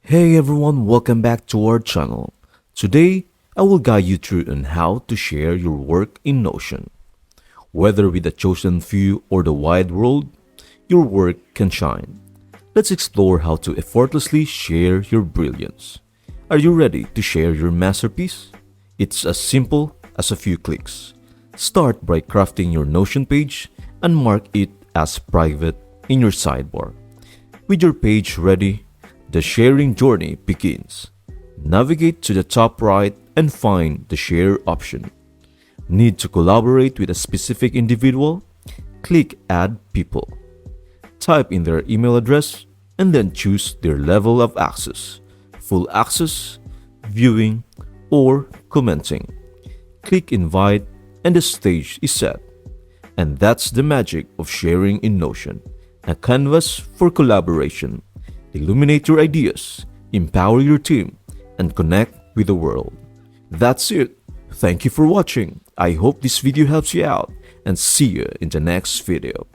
Hey everyone, welcome back to our channel. Today, I will guide you through on how to share your work in Notion. Whether with a chosen few or the wide world, your work can shine. Let's explore how to effortlessly share your brilliance. Are you ready to share your masterpiece? It's as simple as a few clicks. Start by crafting your Notion page and mark it as private in your sidebar. With your page ready, the sharing journey begins. Navigate to the top right and find the share option. Need to collaborate with a specific individual? Click Add People. Type in their email address and then choose their level of access: full access, viewing, or commenting. Click Invite and the stage is set. And that's the magic of sharing in Notion, a canvas for collaboration. Illuminate your ideas, empower your team, and connect with the world. That's it. Thank you for watching. I hope this video helps you out and see you in the next video.